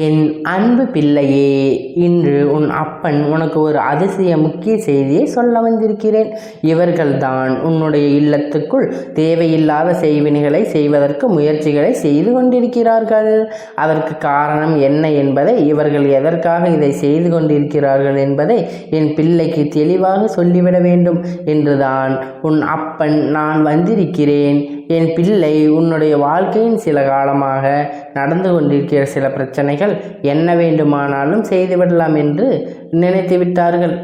என் அன்பு பிள்ளையே, இன்று உன் அப்பன் உனக்கு ஒரு அதிசய முக்கிய செய்தியை சொல்ல வந்திருக்கிறேன். இவர்கள்தான் உன்னுடைய இல்லத்துக்குள் தேவையில்லாத செய்வினைகளை செய்வதற்கு முயற்சிகளை செய்து கொண்டிருக்கிறார்கள். அதற்கு காரணம் என்ன என்பதை, இவர்கள் எதற்காக இதை செய்து கொண்டிருக்கிறார்கள் என்பதை என் பிள்ளைக்கு தெளிவாக சொல்லிவிட வேண்டும் என்றுதான் உன் அப்பன் நான் வந்திருக்கிறேன். என் பிள்ளை, உன்னுடைய வாழ்க்கையின் சில காலமாக நடந்து கொண்டிருக்கிற சில பிரச்சனைகள் என்ன வேண்டுமானாலும் செய்துவிடலாம் என்று நினைத்து விட்டார்கள்.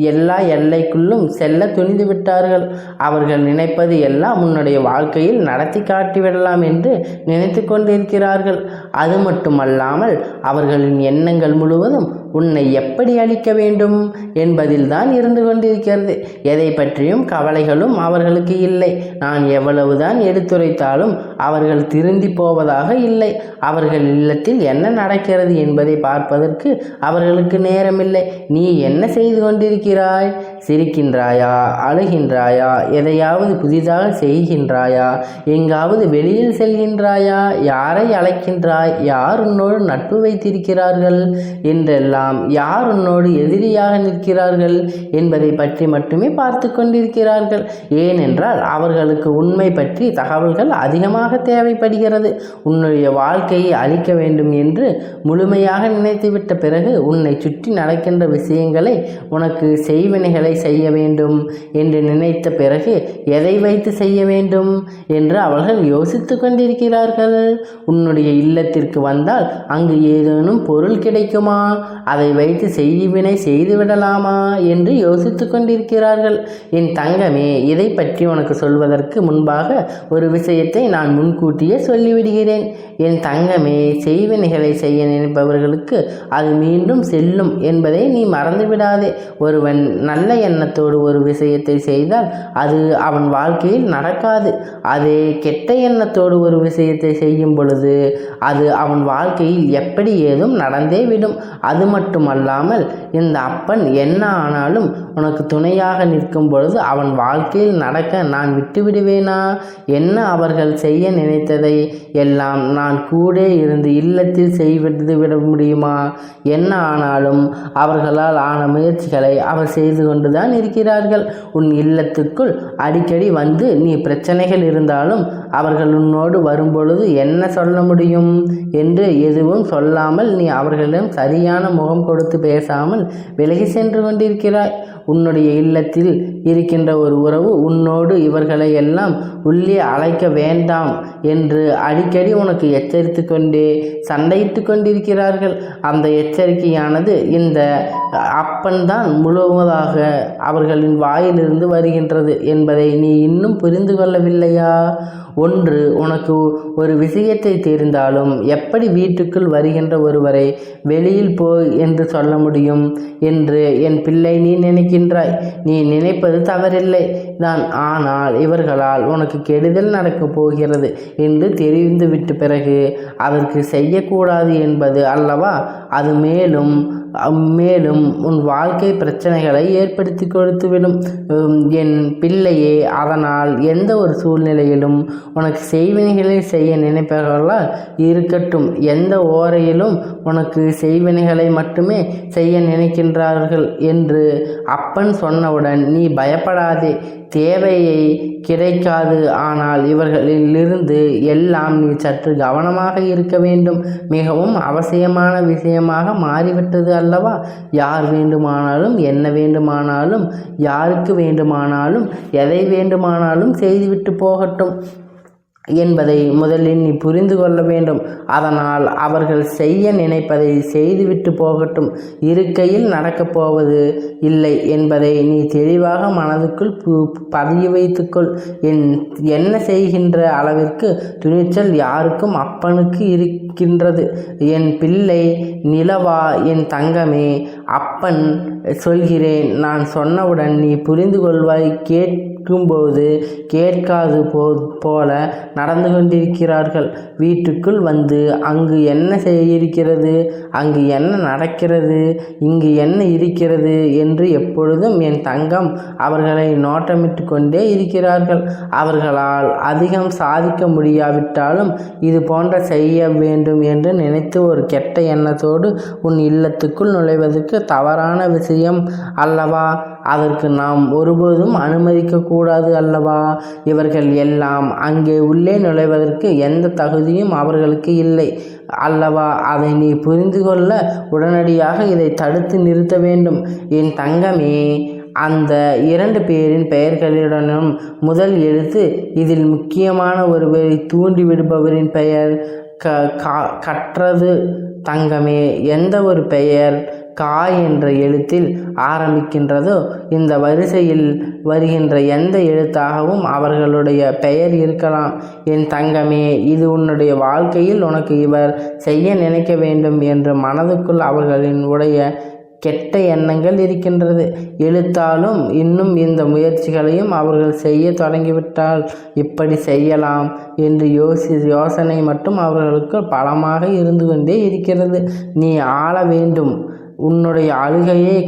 எல்லா எல்லைக்குள்ளும் செல்ல துணிந்து விட்டார்கள். அவர்கள் நினைப்பது எல்லாம் உன்னுடைய வாழ்க்கையில் நடத்தி காட்டிவிடலாம் என்று நினைத்து கொண்டிருக்கிறார்கள். அது மட்டுமல்லாமல் அவர்களின் எண்ணங்கள் முழுவதும் உன்னை எப்படி அழிக்க வேண்டும் என்பதில் தான் இருந்து கொண்டிருக்கிறது. எதை பற்றியும் கவலைகளும் அவர்களுக்கு இல்லை. நான் எவ்வளவுதான் எடுத்துரைத்தாலும் அவர்கள் திருந்தி போவதாக இல்லை. அவர்கள் இல்லத்தில் என்ன நடக்கிறது என்பதை பார்ப்பதற்கு அவர்களுக்கு நேரமில்லை. நீ என்ன செய்து கொண்டிருக்கிறாய்? சிரிக்கின்றாயா? அழுகின்றாயா? எதையாவது புதிதாக செய்கின்றாயா? எங்காவது வெளியில் செல்கின்றாயா? யாரை அழைக்கின்றாய்? யார் உன்னோடு நட்பு வைத்திருக்கிறார்கள் என்றெல்லாம், யார் உன்னோடு எதிரியாக நிற்கிறார்கள் என்பதை பற்றி மட்டுமே பார்த்து கொண்டிருக்கிறார்கள். ஏனென்றால் அவர்களுக்கு உண்மை பற்றி தகவல்கள் அதிகமாக தேவைப்படுகிறது. உன்னுடைய வாழ்க்கையை அழிக்க வேண்டும் என்று முழுமையாக நினைத்துவிட்ட பிறகு உன்னை சுற்றி நடக்கின்ற விஷயங்களை, உனக்கு செய்வினைகளை செய்ய வேண்டும் என்று நினைத்த பிறகு எதை வைத்து செய்ய வேண்டும் என்று அவர்கள் யோசித்து கொண்டிருக்கிறார்கள். உன்னுடைய இல்லத்திற்கு வந்தால் அங்கு ஏதேனும் பொருள் கிடைக்குமா, அதை வைத்து செய்வினை செய்துவிடலாமா என்று யோசித்து கொண்டிருக்கிறார்கள். என் தங்கமே, இதை பற்றி உனக்கு சொல்வதற்கு முன்பாக ஒரு விஷயத்தை நான் முன்கூட்டியே சொல்லிவிடுகிறேன். என் தங்கமே, செய்வினைகளை செய்ய நினைப்பவர்களுக்கு அது மீண்டும் செல்லும் என்பதை நீ மறந்து விடாதே. ஒருவன் நல்ல எண்ணத்தோடு ஒரு விஷயத்தை செய்தால் அது அவன் வாழ்க்கையில் நடக்காது. அதே கெட்ட எண்ணத்தோடு ஒரு விஷயத்தை செய்யும் பொழுது அது அவன் வாழ்க்கையில் எப்படி ஏதும் நடந்தே விடும். அது மட்டுமல்லாமல் இந்த அப்பன் என்ன ஆனாலும் உனக்கு துணையாக நிற்கும் பொழுது அவன் வாழ்க்கையில் நடக்க நான் விட்டுவிடுவேனா? என்ன அவர்கள் செய்ய நினைத்ததை எல்லாம் நான் கூட இருந்து இல்லத்தில் செய்து விட முடியுமா? என்ன ஆனாலும் அவர்களால் ஆன முயற்சிகளை அவர் செய்து கொண்டுதான் இருக்கிறார்கள். உன் இல்லத்துக்குள் அடிக்கடி வந்து நீ பிரச்சனைகள் இருந்தாலும் அவர்கள் உன்னோடு வரும்பொழுது என்ன சொல்ல முடியும் என்று எதுவும் சொல்லாமல் நீ அவர்களிடம் சரியான முகம் கொடுத்து பேசாமல் விலகி சென்று கொண்டிருக்கிறாய். உன்னுடைய இல்லத்தில் இருக்கின்ற ஒரு உறவு உன்னோடு இவர்களை எல்லாம் உள்ளே அழைக்க வேண்டாம் என்று அடிக்கடி உனக்கு எச்சரித்து கொண்டே சண்டையிட்டு கொண்டிருக்கிறார்கள். அந்த எச்சரிக்கையானது இந்த அப்பன்தான் முழுவதாக அவர்களின் வாயிலிருந்து வருகின்றது என்பதை நீ இன்னும் புரிந்து கொள்ளவில்லையா? ஒன்று, உனக்கு ஒரு விஷயத்தை தெரிந்தாலும் எப்படி வீட்டுக்குள் வருகின்ற ஒருவரை வெளியில் போ என்று சொல்ல முடியும் என்று என் பிள்ளை நீ நினைக்கின்றாய். நீ நினைப்பது தவறில்லை தான். ஆனால் இவர்களால் உனக்கு கெடுதல் நடக்கப் போகிறது என்று தெரிந்துவிட்ட பிறகு அதற்கு செய்யக்கூடாது என்பது அல்லவா அது மேலும் உன் வாழ்க்கை பிரச்சனைகளை ஏற்படுத்தி கொடுத்துவிடும் என் பிள்ளையே. அதனால் எந்த ஒரு சூழ்நிலையிலும் உனக்கு செய்வினைகளை செய்ய நினைப்பவர்களால் இருக்கட்டும். எந்த ஓரையிலும் உனக்கு செய்வினைகளை மட்டுமே செய்ய நினைக்கின்றார்கள் என்று அப்பன் சொன்னவுடன் நீ பயப்படாதே. தேவையை கிடைக்காது. ஆனால் இவர்களிலிருந்து எல்லாம் நீ சற்று கவனமாக இருக்க வேண்டும். மிகவும் அவசியமான விஷயமாக மாறிவிட்டது அல்லவா? யார் வேண்டுமானாலும் என்ன வேண்டுமானாலும் யாருக்கு வேண்டுமானாலும் எதை வேண்டுமானாலும் செய்துவிட்டு போகட்டும் என்பதை முதலில் நீ புரிந்து கொள்ள வேண்டும். அதனால் அவர்கள் செய்ய நினைப்பதை செய்துவிட்டு போகட்டும். இருக்கையில் நடக்கப் போவது இல்லை என்பதை நீ தெளிவாக மனதுக்குள் பதிய வைத்துக்கொள். என்ன செய்கின்ற அளவிற்கு துணிச்சல் யாருக்கும் அப்பனுக்கு இருக்கின்றது. என் பிள்ளை நிலவா, என் தங்கமே, அப்பன் சொல்கிறேன். நான் சொன்னவுடன் நீ புரிந்து கொள்வாய். கேட்கும்போது கேட்காது போல நடந்து கொண்டிருக்கிறார்கள். வீட்டுக்குள் வந்து அங்கு என்ன இருக்கிறது, அங்கு என்ன நடக்கிறது, இங்கு என்ன இருக்கிறது என்று எப்பொழுதும் என் தங்கம் அவர்களை நோட்டமிட்டு கொண்டே இருக்கிறார்கள். அவர்களால் அதிகம் சாதிக்க முடியாவிட்டாலும் இது போன்ற செய்ய வேண்டும் என்று நினைத்து ஒரு கெட்ட எண்ணத்தோடு உன் இல்லத்துக்குள் நுழைவதற்கு தவறான விஷயம் அல்லவா? அதற்கு நாம் ஒருபோதும் அனுமதிக்க கூடாது அல்லவா? இவர்கள் எல்லாம் அங்கே உள்ளே நுழைவதற்கு எந்த தகுதியும் அவர்களுக்கு இல்லை அல்லவா? அதை நீ புரிந்து கொள்ள உடனடியாக இதை தடுத்து நிறுத்த வேண்டும். என் தங்கமே, அந்த 2 பேரின் பெயர்களுடனும் முதல் எழுத்து இதில் முக்கியமான ஒருவரை தூண்டிவிடுபவரின் பெயர் கற்றது. தங்கமே, எந்த ஒரு பெயர் கா என்ற எழுத்தில் ஆரம்பிக்கின்றதோ இந்த வரிசையில் வருகின்ற எந்த எழுத்தாகவும் அவர்களுடைய பெயர் இருக்கலாம். என் தங்கமே, இது உன்னுடைய வாழ்க்கையில் உனக்கு இவர் செய்ய நினைக்க வேண்டும் என்று மனதுக்குள் அவர்களின் உடைய கெட்ட எண்ணங்கள் இருக்கின்றது. எழுத்தாலும் இன்னும் இந்த முயற்சிகளையும் அவர்கள் செய்ய தொடங்கிவிட்டால் இப்படி செய்யலாம் என்று யோசனை மட்டும் அவர்களுக்கு பலமாக இருந்து கொண்டே இருக்கிறது. நீ ஆள வேண்டும், உன்னுடைய அழுகையை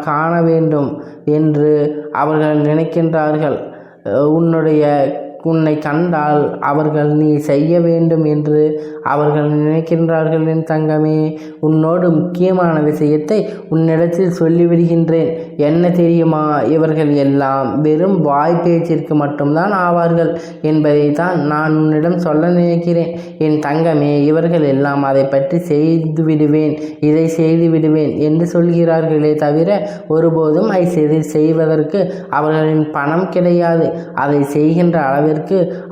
காண வேண்டும் என்று அவர்கள் நினைக்கின்றார்கள். உன்னை கண்டால் அவர்கள் நீ செய்ய வேண்டும் என்று அவர்கள் நினைக்கின்றார்கள். என் தங்கமே, உன்னோடு முக்கியமான விஷயத்தை உன்னிடத்தில் சொல்லிவிடுகின்றேன். என்ன தெரியுமா? இவர்கள் எல்லாம் வெறும் வாய் பேச்சிற்கு மட்டும்தான் ஆவார்கள் என்பதை தான் நான் உன்னிடம் சொல்ல நினைக்கிறேன். என் தங்கமே, இவர்கள் எல்லாம் அதை பற்றி செய்து விடுவேன், இதை செய்து விடுவேன் என்று சொல்கிறார்களே தவிர ஒருபோதும் அதை செய்வதற்கு அவர்களின் பணம் கிடையாது. அதை செய்கின்ற அளவிற்கு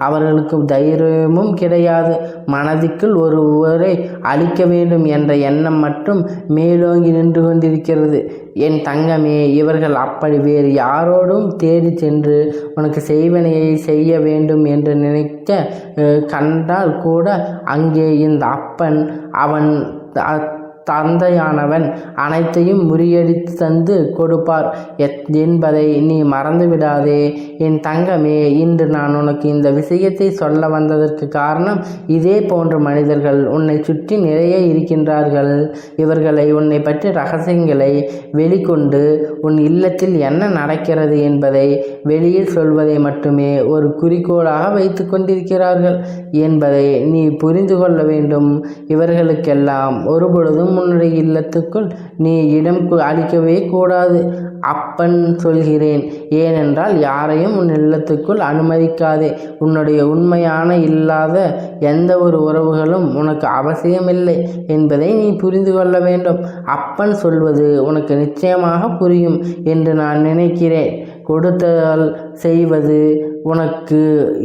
அவர்களுக்கு தைரியமும் கிடையாது. மனதிற்குள் ஒருவரை அழிக்க வேண்டும் என்ற எண்ணம் மட்டும் மேலோங்கி நின்று கொண்டிருக்கிறது. என் தங்கமே, இவர்கள் அப்படி வேறு யாரோடும் தேடி சென்று உனக்கு செய்வனையை செய்ய வேண்டும் என்று நினைக்க கண்டால் கூட அங்கே இந்த அப்பன், அவன் தந்தையானவன் அனைத்தையும் முறியடித்து தந்து கொடுப்பார் என்பதை நீ மறந்துவிடாதே. என் தங்கமே, இன்று நான் உனக்கு இந்த விஷயத்தை சொல்ல வந்ததற்கு காரணம் இதே போன்ற மனிதர்கள் உன்னை சுற்றி நிறைய இருக்கின்றார்கள். இவர்களை உன்னை பற்றி ரகசியங்களை வெளிக்கொண்டு உன் இல்லத்தில் என்ன நடக்கிறது என்பதை வெளியில் சொல்வதை மட்டுமே ஒரு குறிக்கோளாக வைத்து கொண்டிருக்கிறார்கள் என்பதை நீ புரிந்து கொள்ள வேண்டும். இவர்களுக்கெல்லாம் ஒருபொழுதும் உன்னுடைய இல்லத்துக்குள் நீ இடம் அளிக்கவே கூடாது. அப்பன் சொல்கிறேன். ஏனென்றால் யாரையும் உன் இல்லத்துக்குள் அனுமதிக்காதே. உன்னுடைய உண்மையான இல்லாத எந்த ஒரு உறவுகளும் உனக்கு அவசியமில்லை என்பதை நீ புரிந்து கொள்ள வேண்டும். அப்பன் சொல்வது உனக்கு நிச்சயமாக புரியும் என்று நான் நினைக்கிறேன். கொடுத்தல் செய்வது உனக்கு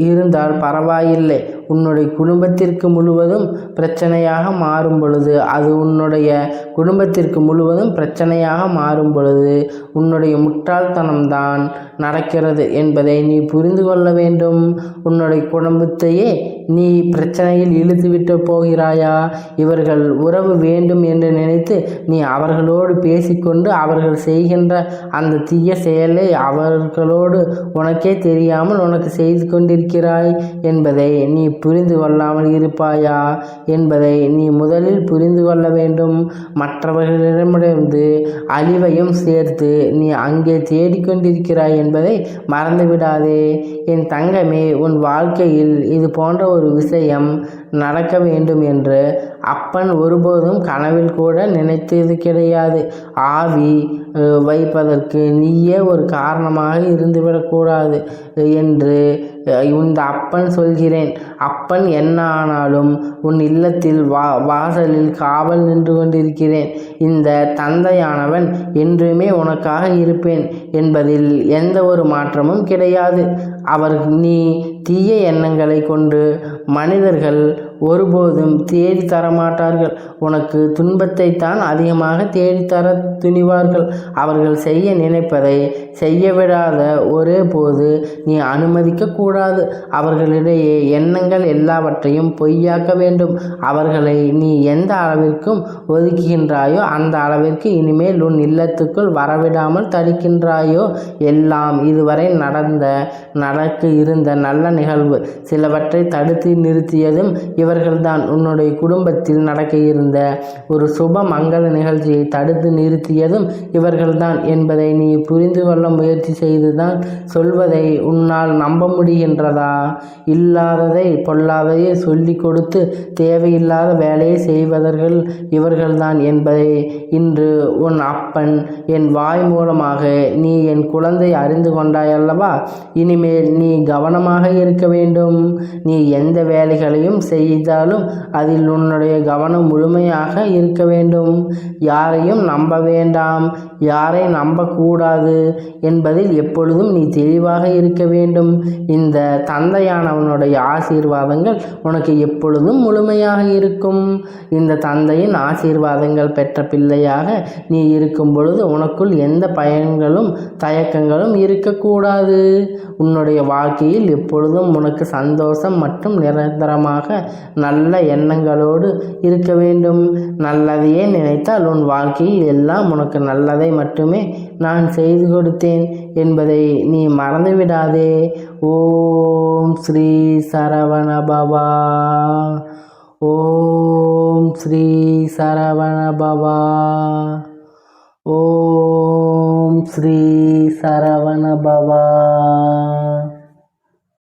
இருந்தால் பரவாயில்லை. உன்னுடைய குடும்பத்திற்கு முழுவதும் பிரச்சனையாக மாறும் பொழுது, அது உன்னுடைய குடும்பத்திற்கு முழுவதும் பிரச்சனையாக மாறும் பொழுது உன்னுடைய முட்டாள்தனம்தான் நடக்கிறது என்பதை நீ புரிந்து கொள்ள வேண்டும். உன்னுடைய குடும்பத்தையே நீ பிரச்சனையில் இழுத்துவிட்டு போகிறாயா? இவர்கள் உறவு வேண்டும் என்று நினைத்து நீ அவர்களோடு பேசிக்கொண்டு அவர்கள் செய்கின்ற அந்த தீய செயலை அவர்களோடு உனக்கே தெரியாமல் உனக்கு செய்து கொண்டிருக்கிறாய் என்பதை நீ புரிந்து கொள்ளாமல் இருப்பாயா என்பதை நீ முதலில் புரிந்து கொள்ள வேண்டும். மற்றவர்களிடமிருந்து அழிவையும் சேர்த்து நீ அங்கே தேடிக்கொண்டிருக்கிறாய் என்பதை மறந்துவிடாதே. என் தங்கமே, உன் வாழ்க்கையில் இது போன்ற ஒரு விஷயம் நடக்க வேண்டும் என்று அப்பன் ஒருபோதும் கனவில் கூட நினைத்தது கிடையாது. ஆவி வைப்பதற்கு நீயே ஒரு காரணமாக இருந்துவிடக்கூடாது என்று இந்த அப்பன் சொல்கிறேன். அப்பன் என்ன ஆனாலும் உன் இல்லத்தில் வாசலில் காவல் நின்று கொண்டிருக்கிறேன். இந்த தந்தையானவன் என்றுமே உனக்காக இருப்பேன் என்பதில் எந்த ஒரு மாற்றமும் கிடையாது. நீ தீய எண்ணங்களை கொண்டு மனிதர்கள் ஒருபோதும் தேடி தரமாட்டார்கள். உனக்கு துன்பத்தை தான் அதிகமாக தேடித்தர துணிவார்கள். அவர்கள் செய்ய நினைப்பதை செய்ய விடாத ஒரே போது நீ அனுமதிக்க கூடாது. அவர்களிடையே எண்ணங்கள் எல்லாவற்றையும் பொய்யாக்க வேண்டும். அவர்களை நீ எந்த அளவிற்கும் ஒதுக்குகின்றாயோ அந்த அளவிற்கு இனிமேல் உன் இல்லத்துக்குள் வரவிடாமல் தடுக்கின்றாயோ எல்லாம் இதுவரை நடக்க இருந்த நல்ல நிகழ்வு சிலவற்றை தடுத்து நிறுத்தியதும் இவர்கள்தான். உன்னுடைய குடும்பத்தில் நடக்க இருந்த ஒரு சுப மங்கள நிகழ்ச்சியை தடுத்து நிறுத்தியதும் இவர்கள்தான் என்பதை நீ புரிந்து கொள்ள முயற்சி செய்துதான் சொல்வதை உன்னால் நம்ப முடிகின்றதா? இல்லாததை பொல்லாததை சொல்லி கொடுத்து தேவையில்லாத வேலையை செய்வதர்கள் இவர்கள்தான் என்பதை இன்று உன் அப்பன் என் வாய் மூலமாக நீ என் குழந்தை அறிந்து கொண்டாயல்லவா? இனிமேல் நீ கவனமாக இருக்க வேண்டும். நீ எந்த வேலைகளையும் செய்தாலும் அதில் உன்னுடைய கவனம் முழுமையாக இருக்க வேண்டும். யாரையும் நம்ப வேண்டாம், யாரை நம்பக்கூடாது என்பதில் எப்பொழுதும் நீ தெளிவாக இருக்க வேண்டும். இந்த தந்தையானவனுடைய ஆசீர்வாதங்கள் உனக்கு எப்பொழுதும் முழுமையாக இருக்கும். இந்த தந்தையின் ஆசீர்வாதங்கள் பெற்ற பிள்ளையாக நீ இருக்கும் பொழுது உனக்குள் எந்த பயன்களும் தயக்கங்களும் இருக்கக்கூடாது. உன்னுடைய வாழ்க்கையில் எப்பொழுதும் உனக்கு சந்தோஷம் மற்றும் நிரந்தரமாக நல்ல எண்ணங்களோடு இருக்க வேண்டும். நல்லதையே நினைத்தால் உன் வாழ்க்கையில் எல்லாம் உனக்கு நல்லதை மட்டுமே நான் செய்து கொடுத்தேன் என்பதை நீ மறந்துவிடாதே. ஓம் ஸ்ரீ சரவண பவா. ஓம் ஸ்ரீ சரவண பவா. ஓம் ஸ்ரீ சரவண பவா.